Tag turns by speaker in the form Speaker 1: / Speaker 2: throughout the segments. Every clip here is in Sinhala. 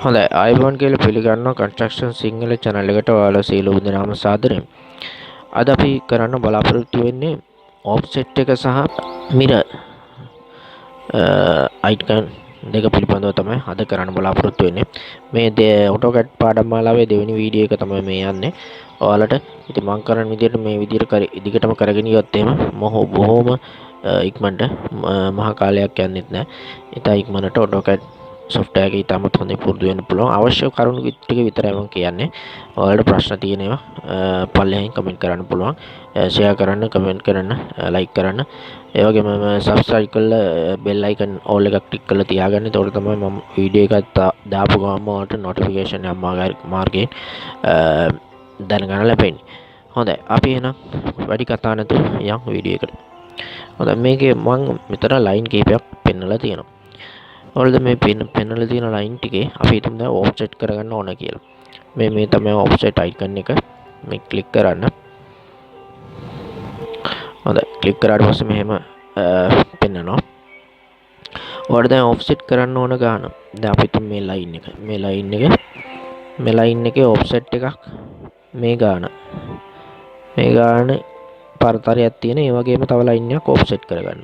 Speaker 1: හොඳයි අයිබෝන් කියලා පිළිගන්නවා කන්ස්ට්‍රක්ෂන් සිංහල channel එකට ඔයාලා සියලුම දෙනාම සාදරයෙන්. අද අපි කරන්න බලාපොරොත්තු වෙන්නේ offset එක සහ mirror icon දෙක පිළිබඳව තමයි අද කරන්න බලාපොරොත්තු වෙන්නේ. මේ AutoCAD පාඩම් මාලාවේ දෙවෙනි වීඩියෝ එක තමයි මේ යන්නේ. ඔයාලට ඉතින් මම කරන විදිහට මේ විදිහට ඉදිකටම කරගෙන ගියොත් එහෙම බොහොම ඉක්මනට මහා කාලයක් යන්නෙත් නැහැ. ඉතින් ඉක්මනට AutoCAD software එක ඉතාමත් හොඳින් පුරුදු වෙන්න පුළුවන්. අවශ්‍ය කරුණු ටික විතරයි මම කියන්නේ. ඔයාලට ප්‍රශ්න තියෙනවා පල්ලෙහින් කමෙන්ට් කරන්න පුළුවන්. ෂෙයා කරන්න, කමෙන්ට් කරන්න, ලයික් කරන්න. ඒ වගේම subscribe කරලා bell icon all එකක් ටික් කරලා තියාගන්න. එතකොට තමයි මම වීඩියෝ එකක් දාපු ගමන් ඔයාලට notification එක මාර්ගයෙන් දැනගන්න ලැබෙන්නේ. හොඳයි. අපි එහෙනම් වැඩි කතා නැතුව යමු වීඩියෝ එකට. හොඳයි මේකේ මම මෙතන line කීපයක් පෙන්නලා තියෙනවා. ඔයාලද මේ පෙන්නලා තියෙන line ටිකේ අපි හිතමු දැන් offset කරගන්න ඕන කියලා. මේ තමයි offset icon එක. මේ ක්ලික් කරන්න. හොඳයි ක්ලික් කරාට පස්සේ මෙහෙම පෙන්නනවා. ඔයාලට දැන් offset කරන්න ඕන ගාන. දැන් අපි හිතමු මේ line එකේ offset එකක් මේ ගාන. මේ ගාන පරතරයක් තියෙන ඒ වගේම තව line එකක් offset කරගන්න.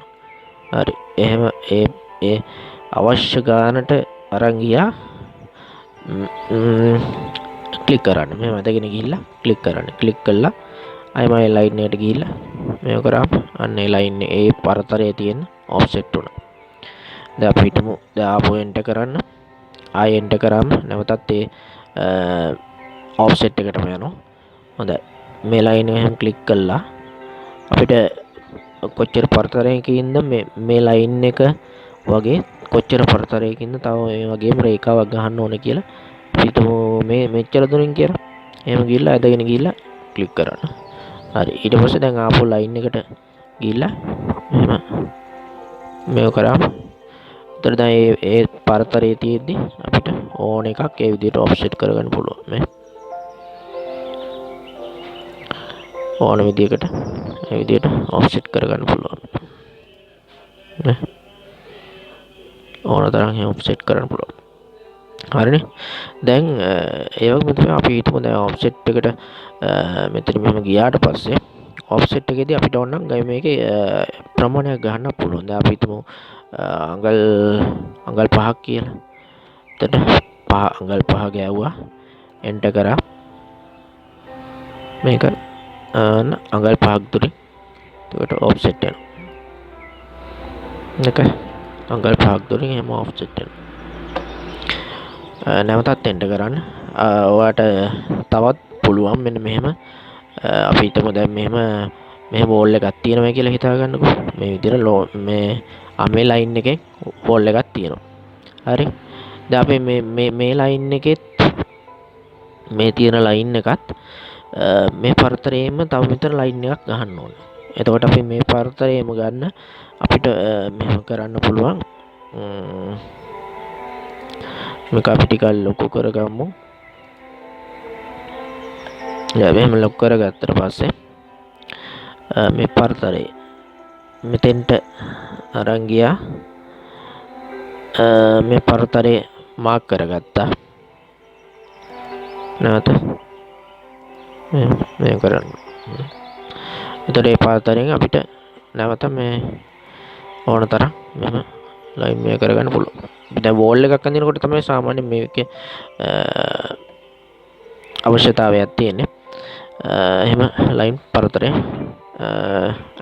Speaker 1: හරි. එහෙම ඒ අවශ්‍ය ගානට අරන් ගියා ක්ලික් කරන්න මේ මතගෙන ගිහිල්ලා ක්ලික් කරන්න ක්ලික් කළා අය මම ලයින් එකට ගිහිල්ලා මේක කරාම අන්න ඒ ලයින් ඒ පරතරයේ තියෙන ඔෆ්සෙට් උනා දැන් අපි හිතමු දැන් ආපහු එන්ටර් කරන්න ආය එන්ටර් කරාම නැවතත් ඒ ඔෆ්සෙට් එකටම යනවා හොඳයි මේ ලයින් එක එහෙම ක්ලික් කළා අපිට කොච්චර පරතරයකින්ද මේ ලයින් එක වගේ කොච්චර පරතරයකින්ද තව මේ වගේම රේඛාවක් ගහන්න ඕන කියලා හිතමු මේ මෙච්චර දුරින් කියලා. එහෙම ගිහිල්ලා ඇදගෙන ගිහිල්ලා ක්ලික් කරන්න. හරි. ඊට පස්සේ දැන් ආපහු ලයින් එකට ගිහිල්ලා මෙහෙම මේක කරාම උතර දැන් ඒ පරතරයේ තියෙද්දි අපිට ඕන එකක් ඒ විදිහට ඔෆ්සෙට් කරගන්න පුළුවන්. මේ ඕන විදිහකට ඒ විදිහට ඔෆ්සෙට් කරගන්න පුළුවන්. නේ ඕන තරම් එහෙම ඔෆ්සෙට් කරන්න පුළුවන්. හරිනේ. දැන් ඒ වගේම තමයි අපි හිතමු දැන් ඔෆ්සෙට් එකට මෙතන මෙහෙම ගියාට පස්සේ ඔෆ්සෙට් එකේදී අපිට ඕන නම් මේකේ ප්‍රමාණයක් ගන්න පුළුවන්. දැන් අපි හිතමු අඟල් 5ක් කියලා. එතකොට අඟල් 5 ගෑවුවා. එන්ටර් කරා. මේක අඟල් 5ක් දුරින් එතකොට ඔෆ්සෙට් වෙනවා. මේක අඟල් 5ක් දුරින් එහෙම ඔෆ්සෙට් වෙනවා. නැවතත් එන්ටර් කරන්න. ඔයාට තවත් පුළුවන් මෙන්න මෙහෙම අපි හිතමු දැන් මෙහෙම වෝල් එකක් තියෙනවා කියලා හිතා ගන්නකො. මේ විදිහට මේ ලයින් එකෙන් වෝල් එකක් තියෙනවා. හරි. දැන් අපි මේ ලයින් එකෙත් මේ තියෙන ලයින් එකත් මේ පරතරයේම තව මෙතන ලයින් එකක් ගහන්න ඕනේ. එතකොට අපි මේ පරතරයේම ගන්න අපිට මෙහෙම කරන්න පුළුවන්. මේක අපි ටිකක් ලොකු කරගමු. දැන් මෙහෙම ලොකු කරගත්තට පස්සේ මේ පරතරේ මෙතෙන්ට අරන් ගියා. මේ පරතරේ මාක් කරගත්තා. නැවත මේ කරන්න. එතකොට මේ පරතරෙන් අපිට නැවත මේ ඕන තරම් මෙහෙම ලයින් මේ කරගන්න පුළුවන්. දැන් වෝල් එකක් අඳිනකොට තමයි සාමාන්‍යයෙන් මේකේ අවශ්‍යතාවයක් තියෙන්නේ. එහෙම ලයින් පරතරය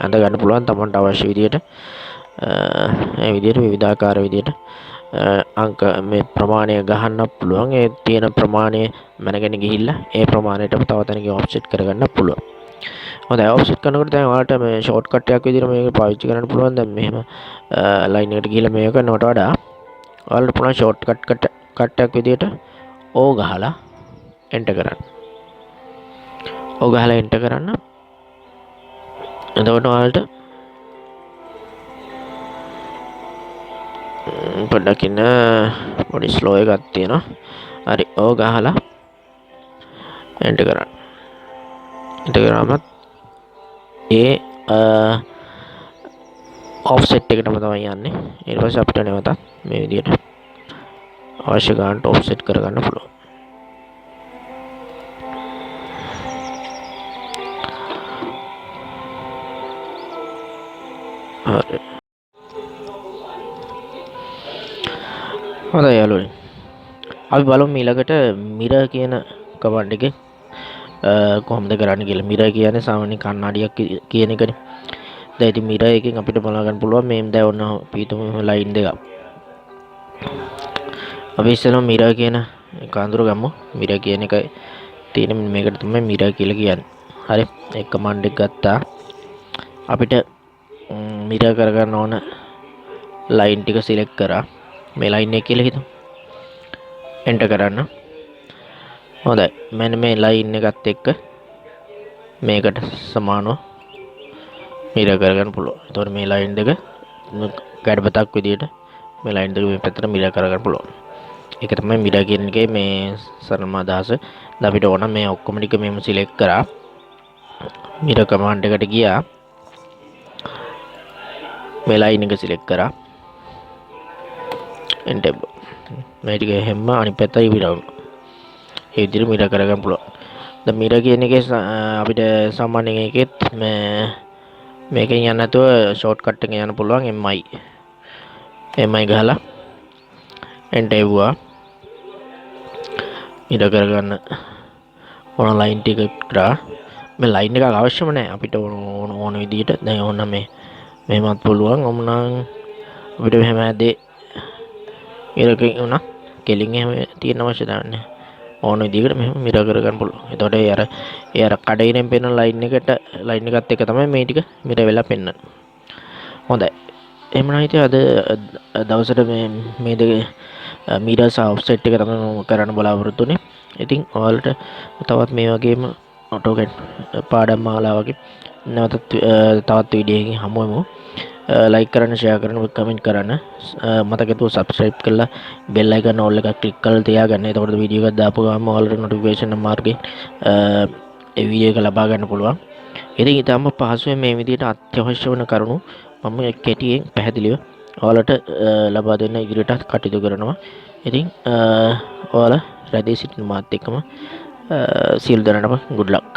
Speaker 1: අඳ ගන්න පුළුවන් තමන්ට අවශ්‍ය විදියට. ඒ විදියට විවිධාකාර විදියට අංක මේ ප්‍රමාණය ගහන්න පුළුවන්. ඒ තියෙන ප්‍රමාණය මැනගෙන ගිහිල්ලා ඒ ප්‍රමාණයටම තව තැනකින් ඔෆ්සෙට් කරගන්න පුළුවන්. හොඳයි ඔෆ්සෙට් කරනකොට දැන් ඔයාලට මේ ෂෝට් කට් එකක් විදියට මේක පාවිච්චි කරන්න පුළුවන්. දැන් මෙහෙම ලයින් එකට ගිහිල්ලා මේක කරනවට වඩා ඔයාලට පුළුවන් ෂෝට් කට් එකක් විදියට ඕ ගහලා එන්ටර් කරන්න. ඕ ගහලා එන්ටර් කරන්න. එතකොට ඔයාලට පොඩ්ඩක් ඉන්න පොඩි ස්ලෝ එකක් තියෙනවා. හරි ඕ ගහලා එන්ටර් කරන්න. එන්ටර් කරාම ඒ ඔෆ්සෙට් එකටම තමයි යන්නේ. ඊට පස්සේ අපිට නැවතත් මේ විදියට අවශ්‍ය ගානට ඔෆ්සෙට් කරගන්න පුළුවන්. හරි. හොඳයි යාළුවනේ. අපි බලමු ඊළඟට මිරර් කියන කමාන්ඩ් එකෙන් කොහොමද කරන්න කියලා. මිරර් කියන්නේ සාමාන්‍ය කණ්ණාඩියක් කියන එකනේ. දැන් ඉතින් මිරර් එකෙන් අපිට බලා ගන්න පුළුවන් මේ දැන් ඔන්න පිටුම ලයින් දෙකක්. අපි ඉස්සෙල්ලාම මිරර් කියන එක අඳුර ගමු. මිරර් කියන එකයි තියෙන මේකට තමයි මිරර් කියලා කියන්නේ. හරි. ඒ කමාන්ඩ් එක ගත්තා. අපිට මිරර් කරගන්න ඕන ලයින් ටික සිලෙක්ට් කරා. මේ ලයින් එක කියලා හිතමු. එන්ටර් කරන්න. හොඳයි. මෙන්න මේ ලයින් එකත් එක්ක මේකට සමානව මිරර් කරගන්න පුළුවන්. එතකොට මේ ලයින් දෙක ගැඩබතක් විදියට මේ ලයින් දෙක මේ පැත්තට මිරර් කරගන්න පුළුවන්. ඒක තමයි මිරර් කියන එකේ මේ සරලම අදහස. දැන් අපිට ඕන මේ ඔක්කොම ටික මෙහෙම සිලෙක්ට් කරා. මිරර් කමාන්ඩ් එකට ගියා. මේ ලයින් එක සිලෙක්ට් කරා. එන්ටර්. මේ ටික හැම අනිත් පැත්තයි විරවුන. ඒ විදිහට මිරර් කරගන්න පුළුවන්. දැන් මිරර් කියන එකේ අපිට සාමාන්‍යයෙන් එකෙත් මේකෙන් යන්න නැතුව ෂෝට්කට් එකෙන් යන්න පුළුවන් MI ගහලා එන්ටර් එවුවා. මිරර් කරගන්න ඕන ලයින් ටික කරා. මේ ලයින් එක අවශ්‍යම නැහැ අපිට ඕන විදිහට. දැන් ඕන මෙහෙමත් පුළුවන්. ඔමුනම් අපිට මෙහෙම ඇදේ මිරරකින් උනා කෙලින් එහෙම තියෙන අවශ්‍යතාවය නැහැ. ඕන විදිහකට මෙහෙම මිරර් කරගන්න පුළුවන්. එතකොට ඒ අර කඩේෙන් පෙනෙන ලයින් එකත් එක තමයි මේ ටික මිරර් වෙලා පෙන්වන්නේ. හොඳයි. එහෙමනම් ඉතින් අද දවසට මේ දෙක මිරර් සහ ඔෆ්සෙට් එක තමයි කරන්න බලාපොරොත්තු වෙන්නේ. ඉතින් ඔයාලට තවත් මේ වගේම AutoCAD පාඩම් මාලාවකින් නැවතත් තවත් වීඩියෝ එකකින් හමු වෙමු. like කරන්න, share කරන්න, comment කරන්න. මතක හිටව subscribe කරලා bell icon all එක click කරලා තියාගන්න. එතකොට වීඩියෝ එකක් දාපු ගමන් ඔයාලට notification මාර්ගයෙන් ඒ වීඩියෝ එක ලබා ගන්න පුළුවන්. ඉතින් ඊටම පහසුවෙන් මේ විදිහට අත්‍යවශ්‍ය වෙන කරුණු මම කෙටියෙන් පැහැදිලිව ඔයාලට ලබා දෙන්න ඉදිරියට කටයුතු කරනවා. ඉතින් ඔයාලා රැඳී සිටින මාත් එක්කම සියලු දෙනාටම good luck.